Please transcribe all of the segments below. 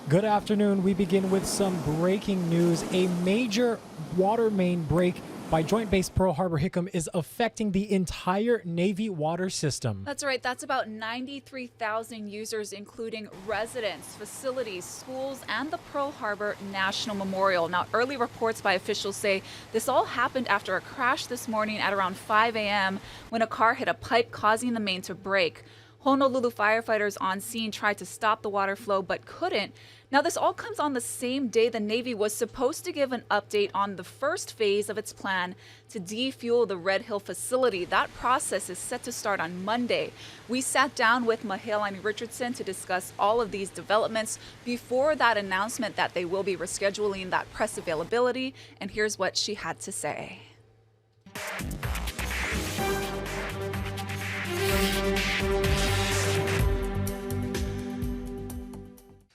Good afternoon. We begin with some breaking news. A major water main break by Joint Base Pearl Harbor Hickam is affecting the entire Navy water system. That's right. That's about 93,000 users, including residents, facilities, schools, and the Pearl Harbor National Memorial. Now, early reports by officials say this all happened after a crash this morning at around 5 a.m. when a car hit a pipe, causing the main to break. Honolulu firefighters on scene tried to stop the water flow but couldn't. Now, this all comes on the same day the Navy was supposed to give an update on the first phase of its plan to defuel the Red Hill facility. That process is set to start on Monday. We sat down with Mahealani Richardson to discuss all of these developments before that announcement that they will be rescheduling that press availability, and here's what she had to say.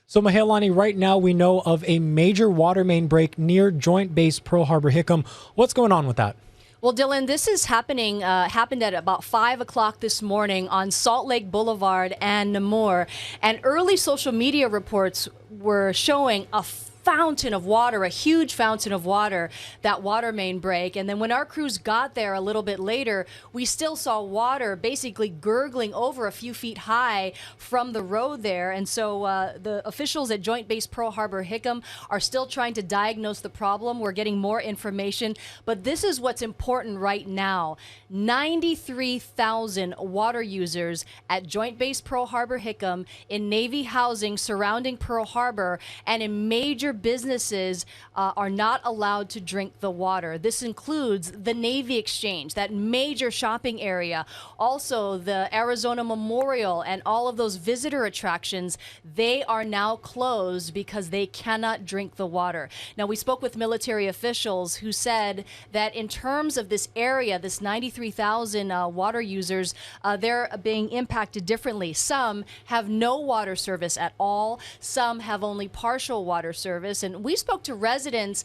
So, Mahealani, right now we know of a major water main break near Joint Base Pearl Harbor Hickam. What's going on with that? Well, Dylan, this is happened at about 5 o'clock this morning on Salt Lake Boulevard and Namur. And early social media reports were showing a fountain of water, a huge fountain of water, that water main break. And then when our crews got there a little bit later, we still saw water basically gurgling over a few feet high from the road there. And so the officials at Joint Base Pearl Harbor Hickam are still trying to diagnose the problem. We're getting more information, but this is what's important right now. 93,000 water users at Joint Base Pearl Harbor Hickam in Navy housing surrounding Pearl Harbor and in major businesses are not allowed to drink the water. This includes the Navy Exchange, that major shopping area, also the Arizona Memorial, and all of those visitor attractions. They are now closed because they cannot drink the water. Now, we spoke with military officials who said that in terms of this area, this 93,000 water users, they're being impacted differently. Some have no water service at all. Some have only partial water service. And we spoke to residents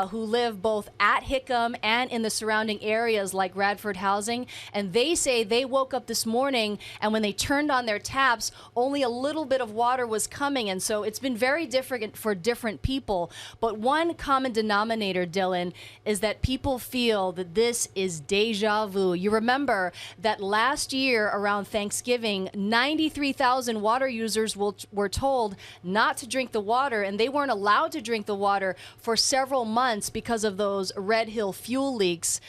who live both at Hickam and in the surrounding areas like Radford Housing. And they say they woke up this morning and when they turned on their taps, only a little bit of water was coming. And so it's been very different for different people. But one common denominator, Dylan, is that people feel that this is deja vu. You remember that last year around Thanksgiving, 93,000 water users were told not to drink the water, and they weren't allowed to drink the water for several months because of those Red Hill fuel leaks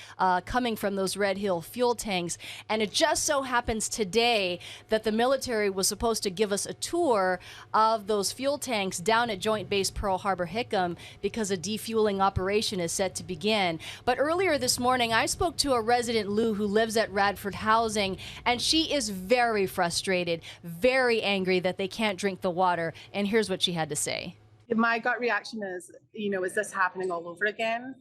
coming from those Red Hill fuel tanks. And it just so happens today that the military was supposed to give us a tour of those fuel tanks down at Joint Base Pearl Harbor Hickam because a defueling operation is set to begin. But earlier this morning, I spoke to a resident, Lou, who lives at Radford Housing, and she is very frustrated, very angry that they can't drink the water. And here's what she had to say. My gut reaction is, is this happening all over again?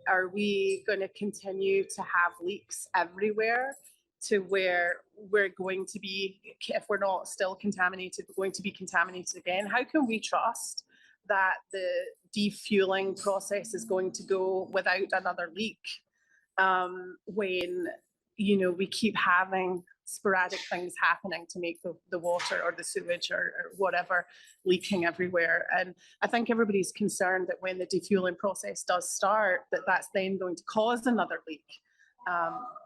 Are we going to continue to have leaks everywhere to where we're going to be, if we're not still contaminated, we're going to be contaminated again? How can we trust that the defueling process is going to go without another leak when, we keep having sporadic things happening to make the water or the sewage or whatever leaking everywhere? And I think everybody's concerned that when the defueling process does start, that's then going to cause another leak.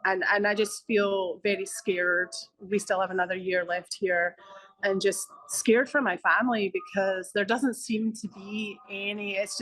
And I just feel very scared. We still have another year left here, and just scared for my family because there doesn't seem to be any, it's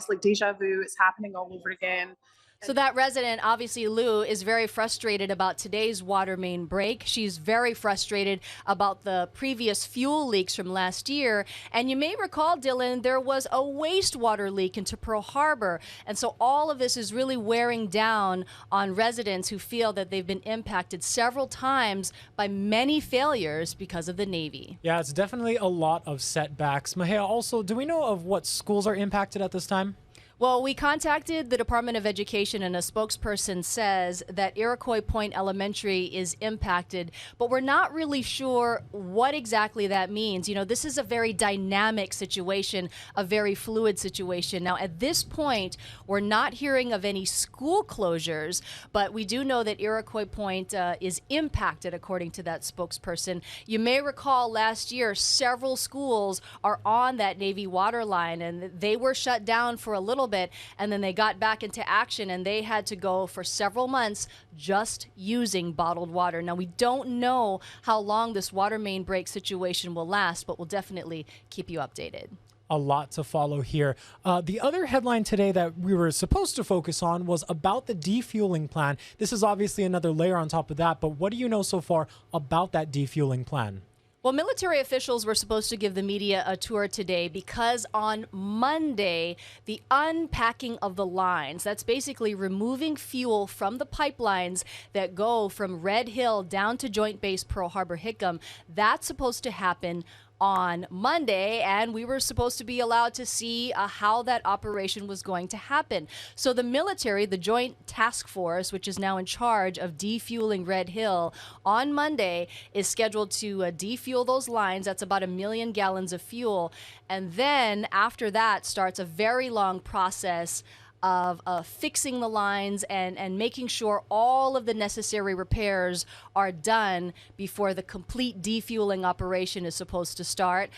like deja vu, it's happening all over again. So that resident, obviously Lou, is very frustrated about today's water main break. She's very frustrated about the previous fuel leaks from last year. And you may recall, Dylan, there was a wastewater leak into Pearl Harbor. And so all of this is really wearing down on residents who feel that they've been impacted several times by many failures because of the Navy. Yeah, it's definitely a lot of setbacks. Mahea, also, do we know of what schools are impacted at this time? Well, we contacted the Department of Education, and a spokesperson says that Iroquois Point Elementary is impacted, but we're not really sure what exactly that means. You know, this is a very dynamic situation, a very fluid situation. Now, at this point, we're not hearing of any school closures, but we do know that Iroquois Point is impacted, according to that spokesperson. You may recall last year, several schools are on that Navy water line, and they were shut down for a little bit, and then they got back into action, and they had to go for several months just using bottled water. Now, we don't know how long this water main break situation will last, but we'll definitely keep you updated. A lot to follow here. The other headline today that we were supposed to focus on was about the defueling plan. This is obviously another layer on top of that, but what do you know so far about that defueling plan? Well, military officials were supposed to give the media a tour today because on Monday, the unpacking of the lines, that's basically removing fuel from the pipelines that go from Red Hill down to Joint Base Pearl Harbor Hickam, that's supposed to happen on Monday, and we were supposed to be allowed to see how that operation was going to happen. So the military, the Joint Task Force, which is now in charge of defueling Red Hill, on Monday is scheduled to defuel those lines. That's about 1 million gallons of fuel. And then after that starts a very long process of fixing the lines and making sure all of the necessary repairs are done before the complete defueling operation is supposed to start.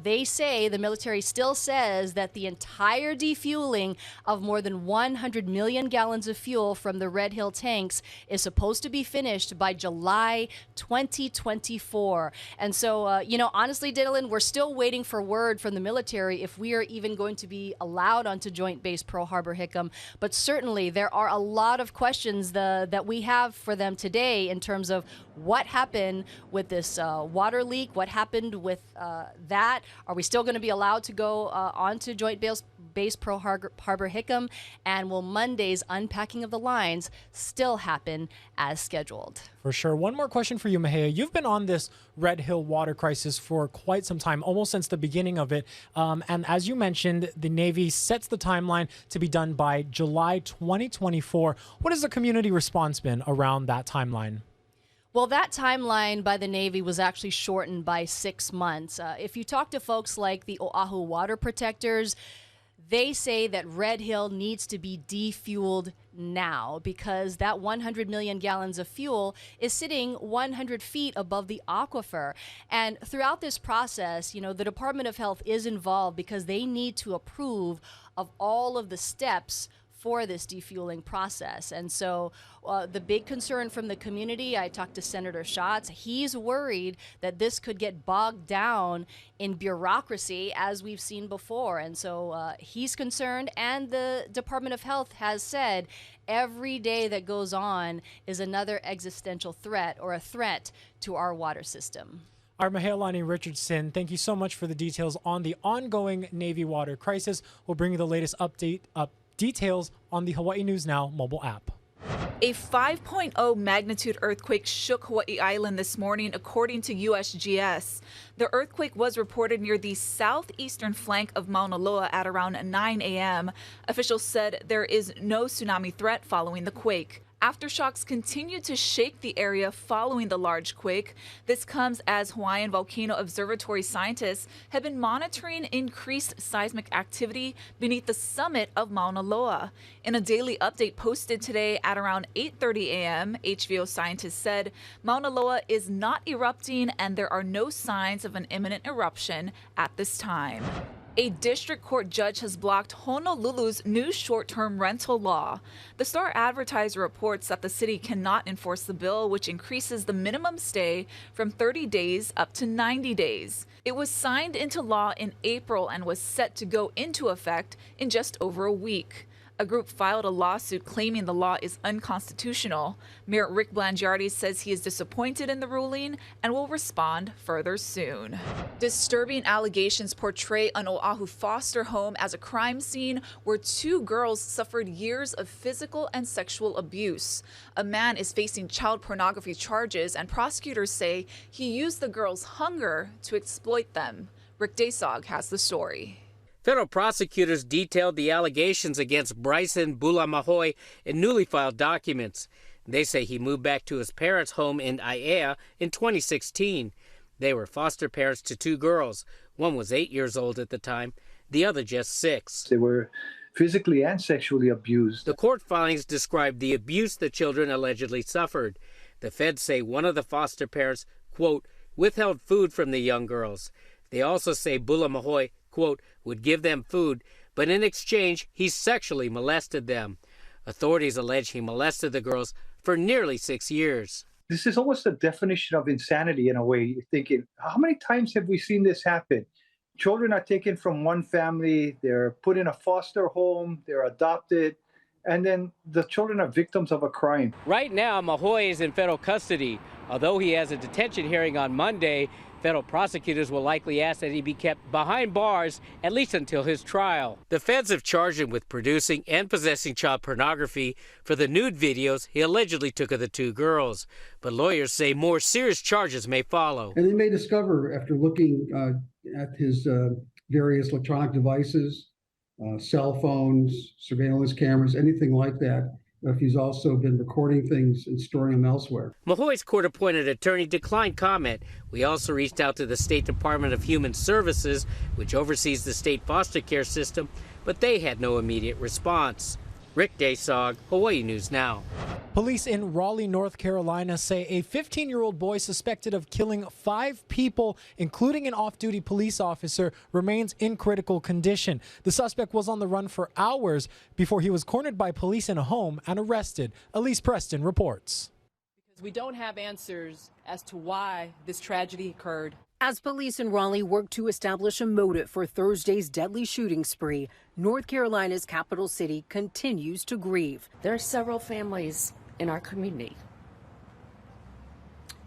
They say, the military still says, that the entire defueling of more than 100 million gallons of fuel from the Red Hill tanks is supposed to be finished by July 2024. And so, you know, honestly, Dylan, we're still waiting for word from the military if we are even going to be allowed onto Joint Base Pearl Harbor Hickam. But certainly there are a lot of questions that we have for them today in terms of what happened with this water leak, what happened with that. Are we still going to be allowed to go onto Joint Base Pearl Harbor Hickam? And will Monday's unpacking of the lines still happen as scheduled? For sure. One more question for you, Mahia. You've been on this Red Hill water crisis for quite some time, almost since the beginning of it. And as you mentioned, the Navy sets the timeline to be done by July 2024. What has the community response been around that timeline? Well, that timeline by the Navy was actually shortened by 6 months. If you talk to folks like the Oahu Water Protectors, they say that Red Hill needs to be defueled now because that 100 million gallons of fuel is sitting 100 feet above the aquifer. And throughout this process, you know, the Department of Health is involved because they need to approve of all of the steps for this defueling process. And so the big concern from the community, I talked to Senator Schatz, he's worried that this could get bogged down in bureaucracy as we've seen before. And so he's concerned, and the Department of Health has said every day that goes on is another existential threat or a threat to our water system. Our Mahealani Richardson, thank you so much for the details on the ongoing Navy water crisis. We'll bring you the latest details on the Hawaii News Now mobile app. A 5.0 magnitude earthquake shook Hawaii Island this morning, according to USGS. The earthquake was reported near the southeastern flank of Mauna Loa at around 9 a.m. Officials said there is no tsunami threat following the quake. Aftershocks continued to shake the area following the large quake. This comes as Hawaiian Volcano Observatory scientists have been monitoring increased seismic activity beneath the summit of Mauna Loa. In a daily update posted today at around 8:30 a.m., HVO scientists said Mauna Loa is not erupting and there are no signs of an imminent eruption at this time. A district court judge has blocked Honolulu's new short-term rental law. The Star Advertiser reports that the city cannot enforce the bill, which increases the minimum stay from 30 days up to 90 days. It was signed into law in April and was set to go into effect in just over a week. A group filed a lawsuit claiming the law is unconstitutional. Mayor Rick Blangiardi says he is disappointed in the ruling and will respond further soon. Disturbing allegations portray an Oahu foster home as a crime scene where 2 girls suffered years of physical and sexual abuse. A man is facing child pornography charges, and prosecutors say he used the girls' hunger to exploit them. Rick Desog has the story. Federal prosecutors detailed the allegations against Bryson Bulamahoy in newly filed documents. They say he moved back to his parents' home in Aiea in 2016. They were foster parents to 2 girls. One was 8 years old at the time, the other just 6. They were physically and sexually abused. The court filings describe the abuse the children allegedly suffered. The feds say one of the foster parents, quote, withheld food from the young girls. They also say Bulamahoy, quote, would give them food, but in exchange, he sexually molested them. Authorities allege he molested the girls for nearly 6 years. This is almost a definition of insanity in a way. You're thinking, how many times have we seen this happen? Children are taken from one family, they're put in a foster home, they're adopted, and then the children are victims of a crime. Right now, Mahoy is in federal custody. Although he has a detention hearing on Monday, federal prosecutors will likely ask that he be kept behind bars at least until his trial. The feds have charged him with producing and possessing child pornography for the nude videos he allegedly took of the 2 girls. But lawyers say more serious charges may follow. And they may discover, after looking at his various electronic devices, cell phones, surveillance cameras, anything like that, if he's also been recording things and storing them elsewhere. Mahoy's court-appointed attorney declined comment. We also reached out to the State Department of Human Services, which oversees the state foster care system, but they had no immediate response. Rick Daysog, Hawaii News Now. Police in Raleigh, North Carolina say a 15-year-old boy suspected of killing 5 people, including an off-duty police officer, remains in critical condition. The suspect was on the run for hours before he was cornered by police in a home and arrested. Elise Preston reports. Because we don't have answers as to why this tragedy occurred. As police in Raleigh work to establish a motive for Thursday's deadly shooting spree, North Carolina's capital city continues to grieve. There are several families in our community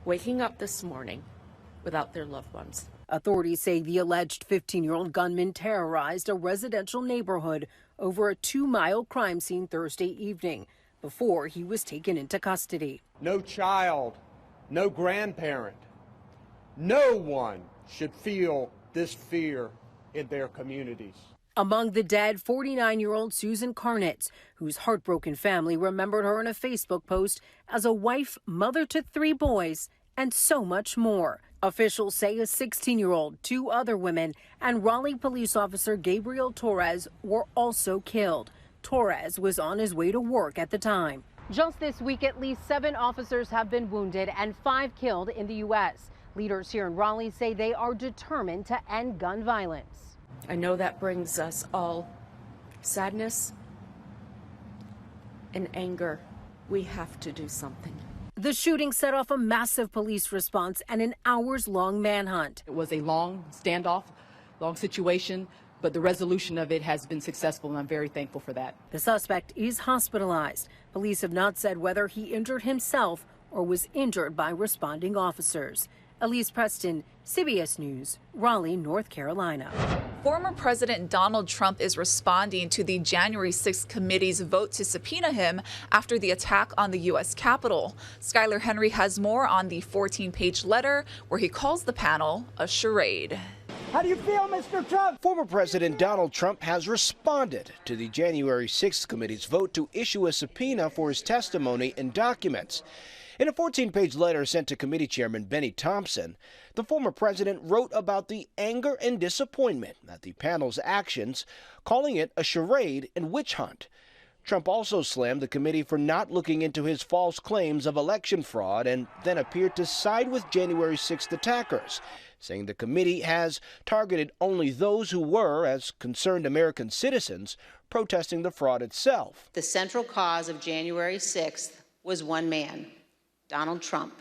waking up this morning without their loved ones. Authorities say the alleged 15-year-old gunman terrorized a residential neighborhood over a 2-mile crime scene Thursday evening before he was taken into custody. No child, no grandparent, no one should feel this fear in their communities. Among the dead, 49-year-old Susan Carnitz, whose heartbroken family remembered her in a Facebook post as a wife, mother to 3 boys, and so much more. Officials say a 16-year-old, 2 other women, and Raleigh police officer Gabriel Torres were also killed. Torres was on his way to work at the time. Just this week, at least 7 officers have been wounded and 5 killed in the U.S. Leaders here in Raleigh say they are determined to end gun violence. I know that brings us all sadness and anger. We have to do something. The shooting set off a massive police response and an hours-long manhunt. It was a long standoff, long situation, but the resolution of it has been successful, and I'm very thankful for that. The suspect is hospitalized. Police have not said whether he injured himself or was injured by responding officers. Elise Preston, CBS News, Raleigh, North Carolina. Former President Donald Trump is responding to the January 6th committee's vote to subpoena him after the attack on the U.S. Capitol. Skylar Henry has more on the 14-page letter where he calls the panel a charade. How do you feel, Mr. Trump? Former President Donald Trump has responded to the January 6th committee's vote to issue a subpoena for his testimony and documents. In a 14-page letter sent to committee chairman Benny Thompson, the former president wrote about the anger and disappointment at the panel's actions, calling it a charade and witch hunt. Trump also slammed the committee for not looking into his false claims of election fraud and then appeared to side with January 6th attackers, saying the committee has targeted only those who were, as concerned American citizens, protesting the fraud itself. The central cause of January 6th was one man, Donald Trump,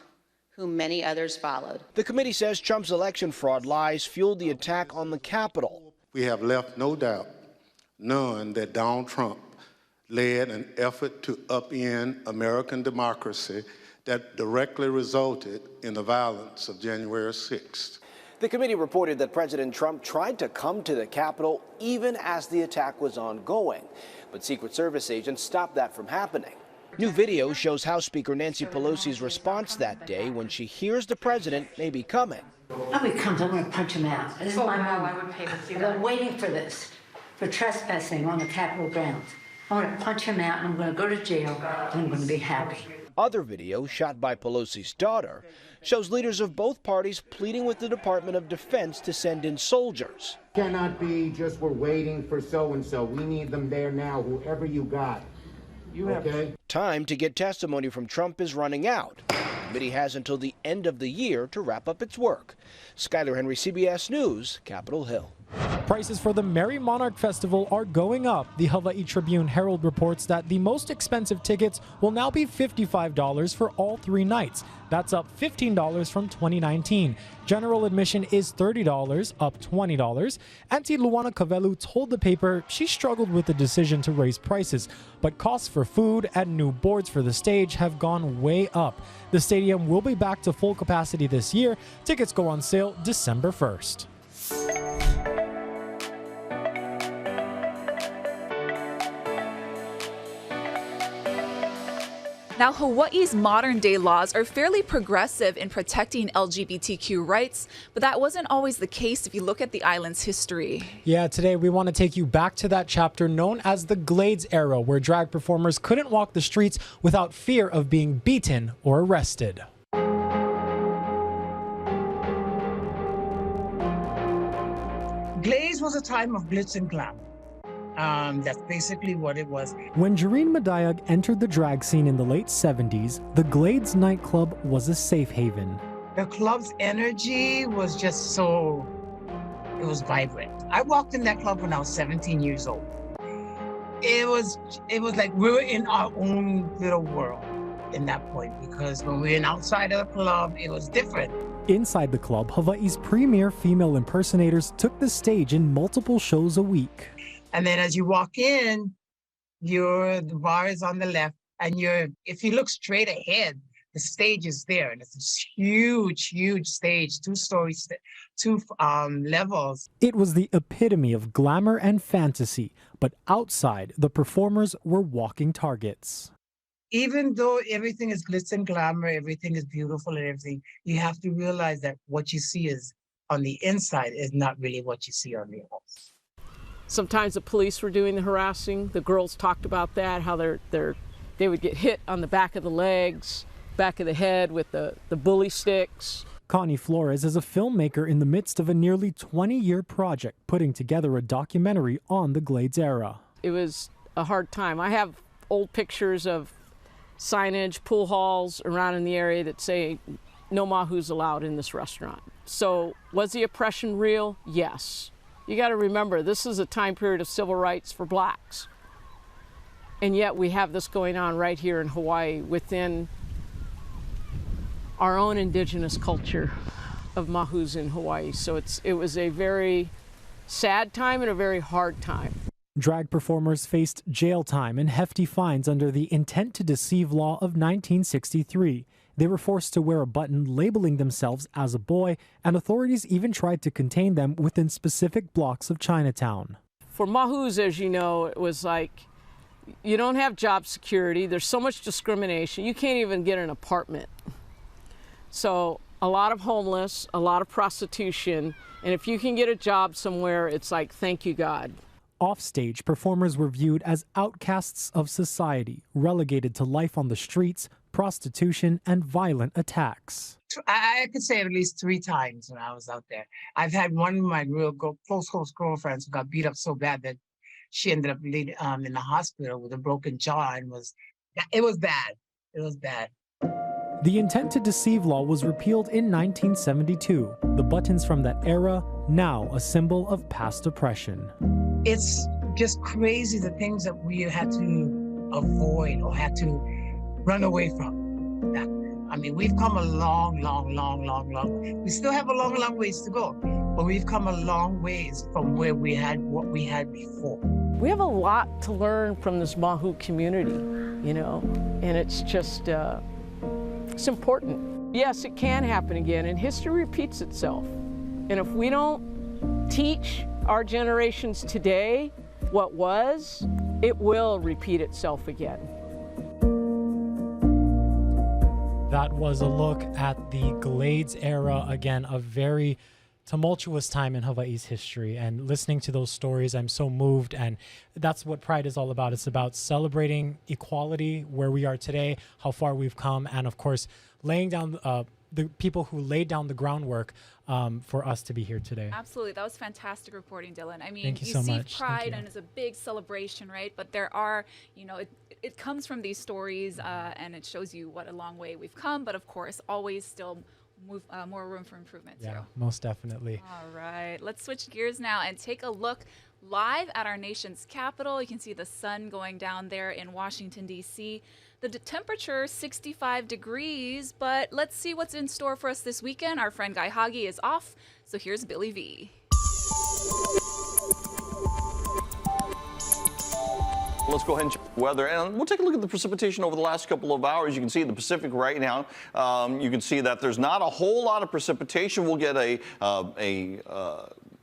whom many others followed. The committee says Trump's election fraud lies fueled the attack on the Capitol. We have left no doubt, none, that Donald Trump led an effort to upend American democracy that directly resulted in the violence of January 6th. The committee reported that President Trump tried to come to the Capitol even as the attack was ongoing, but Secret Service agents stopped that from happening. New video shows House Speaker Nancy Pelosi's response that day when she hears the president may be coming. Oh, he comes, I'm going to punch him out. This is my moment. I would pay to see I've that. been waiting for this. for trespassing on the Capitol grounds. I'm going to punch him out and I'm going to go to jail and I'm going to be happy. Other video shot by Pelosi's daughter shows leaders of both parties pleading with the Department of Defense to send in soldiers. Cannot be just we're waiting for so-and-so. We need them there now, whoever you got. Okay? Time to get testimony from Trump is running out. The committee has until the end of the year to wrap up its work. Skyler Henry, CBS News, Capitol Hill. Prices for the Merry Monarch Festival are going up. The Hawaii Tribune Herald reports that the most expensive tickets will now be $55 for all 3 nights. That's up $15 from 2019. General admission is $30, up $20. Auntie Luana Cavelu told the paper she struggled with the decision to raise prices, but costs for food and new boards for the stage have gone way up. The stadium will be back to full capacity this year. Tickets go on sale December 1st. Now, Hawaii's modern-day laws are fairly progressive in protecting LGBTQ rights, but that wasn't always the case if you look at the island's history. Yeah, today we want to take you back to that chapter known as the Glades era, where drag performers couldn't walk the streets without fear of being beaten or arrested. Glades was a time of glitz and glam. That's basically what it was. When Jareen Madayag entered the drag scene in the late 70s, the Glades nightclub was a safe haven. The club's energy was just so, it was vibrant. I walked in that club when I was 17 years old. It was like we were in our own little world in that point, because when we were outside of the club, it was different. Inside the club, Hawaii's premier female impersonators took the stage in multiple shows a week. And then as you walk in, the bar is on the left, and if you look straight ahead, the stage is there, and it's this huge, huge stage, 2 stories, 2 levels. It was the epitome of glamour and fantasy, but outside, the performers were walking targets. Even though everything is glitz and glamour, everything is beautiful and everything, you have to realize that what you see is on the inside is not really what you see on the outside. Sometimes the police were doing the harassing. The girls talked about that, how they would get hit on the back of the legs, back of the head with the bully sticks. Connie Flores is a filmmaker in the midst of a nearly 20-year project putting together a documentary on the Glades era. It was a hard time. I have old pictures of signage, pool halls around in the area that say no mahus allowed in this restaurant. So was the oppression real? Yes. You got to remember, this is a time period of civil rights for blacks. And yet we have this going on right here in Hawaii within our own indigenous culture of mahus in Hawaii. So it was a very sad time and a very hard time. Drag performers faced jail time and hefty fines under the Intent to Deceive law of 1963. They were forced to wear a button labeling themselves as a boy, and authorities even tried to contain them within specific blocks of Chinatown. For mahus, as you know, it was like, you don't have job security, there's so much discrimination, you can't even get an apartment. So a lot of homeless, a lot of prostitution, and if you can get a job somewhere, it's like, thank you, God. Offstage, performers were viewed as outcasts of society, relegated to life on the streets, prostitution, and violent attacks. I could say at least 3 times when I was out there. I've had one of my real close girlfriends who got beat up so bad that she ended up in the hospital with a broken jaw, and it was bad. It was bad. The Intent to Deceive law was repealed in 1972. The buttons from that era, now a symbol of past oppression. It's just crazy the things that we had to avoid or had to run away from back then. I mean, we've come a long way. We still have a long ways to go, but we've come a long ways from what we had before. We have a lot to learn from this Mahu community, you know, and it's just, it's important. Yes, it can happen again, and history repeats itself. And if we don't teach our generations today what was, it will repeat itself again. That was a look at the Glades era. Again, a very tumultuous time in Hawaii's history, and listening to those stories, I'm so moved. And that's what Pride is all about. It's about celebrating equality, where we are today, how far we've come, and of course, laying down the people who laid down the groundwork for us to be here today. Absolutely. That was fantastic reporting, Dylan. I mean, Thank you so see much. Pride and it's a big celebration, right? But there are, it comes from these stories and it shows you what a long way we've come. But of course, always still more room for improvement. Yeah, too. most definitely. All right. Let's switch gears now and take a look live at our nation's capital. You can see the sun going down there in Washington, D.C. The temperature 65 degrees, but let's see what's in store for us this weekend. Our friend Guy Hagi is off, so here's Billy V. Let's go ahead and check the weather, and we'll take a look at the precipitation over the last couple of hours. You can see in the Pacific right now, you can see that there's not a whole lot of precipitation. We'll get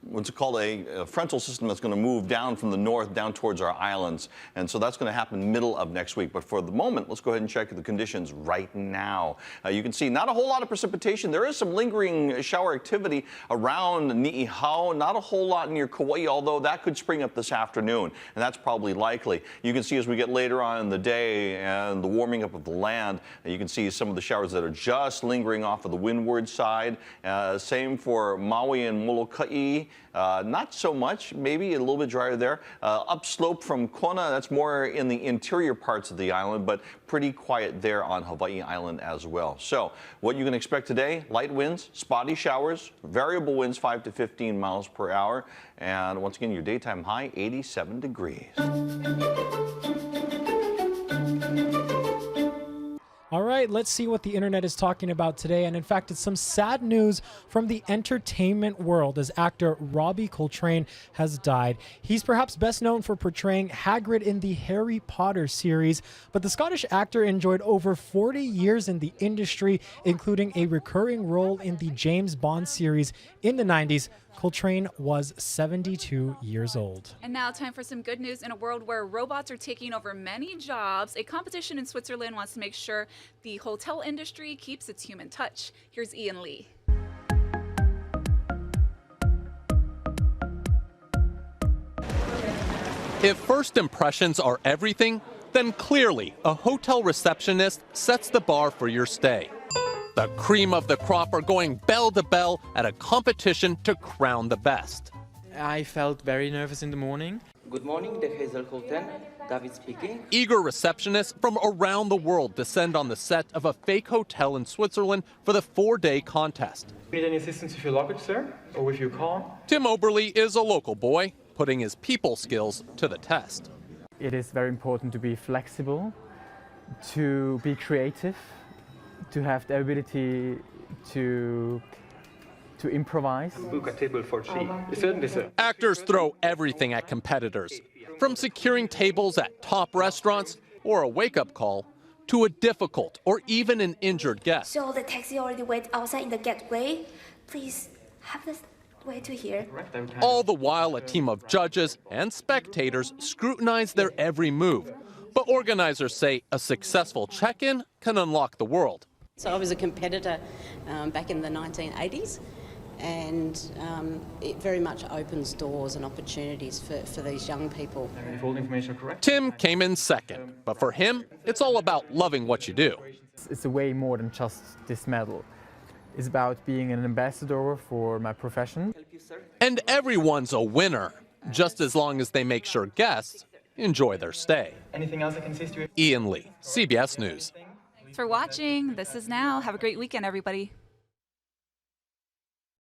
what's called a frontal system that's going to move down from the north down towards our islands. And so that's going to happen middle of next week. But for the moment, let's go ahead and check the conditions right now. You can see not a whole lot of precipitation. There is some lingering shower activity around Ni'ihau, not a whole lot near Kauai, although that could spring up this afternoon, and that's probably likely. You can see as we get later on in the day and the warming up of the land, you can see some of the showers that are just lingering off of the windward side. Same for Maui and Molokai. Not so much, maybe a little bit drier there. Upslope from Kona, that's more in the interior parts of the island, but pretty quiet there on Hawaii Island as well. So what you can expect today, light winds, spotty showers, variable winds 5 to 15 miles per hour. And once again, your daytime high, 87 degrees. All right, let's see what the internet is talking about today. And in fact, it's some sad news from the entertainment world as actor Robbie Coltrane has died. He's perhaps best known for portraying Hagrid in the Harry Potter series, but the Scottish actor enjoyed over 40 years in the industry, including a recurring role in the James Bond series in the 90s. Coltrane was 72 years old. And now time for some good news. In a world where robots are taking over many jobs, a competition in Switzerland wants to make sure the hotel industry keeps its human touch. Here's Ian Lee. If first impressions are everything, then clearly a hotel receptionist sets the bar for your stay. The cream of the crop are going bell to bell at a competition to crown the best. I felt very nervous in the morning. Good morning, the Hazel Colton. David speaking. Eager receptionists from around the world descend on the set of a fake hotel in Switzerland for the 4-day contest. Need any assistance with your luggage, sir? Or with your car? Tim Oberly is a local boy, putting his people skills to the test. It is very important to be flexible, to be creative, to have the ability to improvise. Book a table for three. Actors throw everything at competitors, from securing tables at top restaurants or a wake-up call to a difficult or even an injured guest. So the taxi already wait outside in the gateway. Please have the way to here. All the while, a team of judges and spectators scrutinize their every move. But organizers say a successful check-in can unlock the world. So I was a competitor back in the 1980s, and it very much opens doors and opportunities for these young people. If all the information are correct. Tim came in second, but for him, it's all about loving what you do. It's way more than just this medal. It's about being an ambassador for my profession. And everyone's a winner, just as long as they make sure guests enjoy their stay. Anything else I can assist you with? Ian Lee, CBS News. Thanks for watching. This is Now. Have a great weekend, everybody.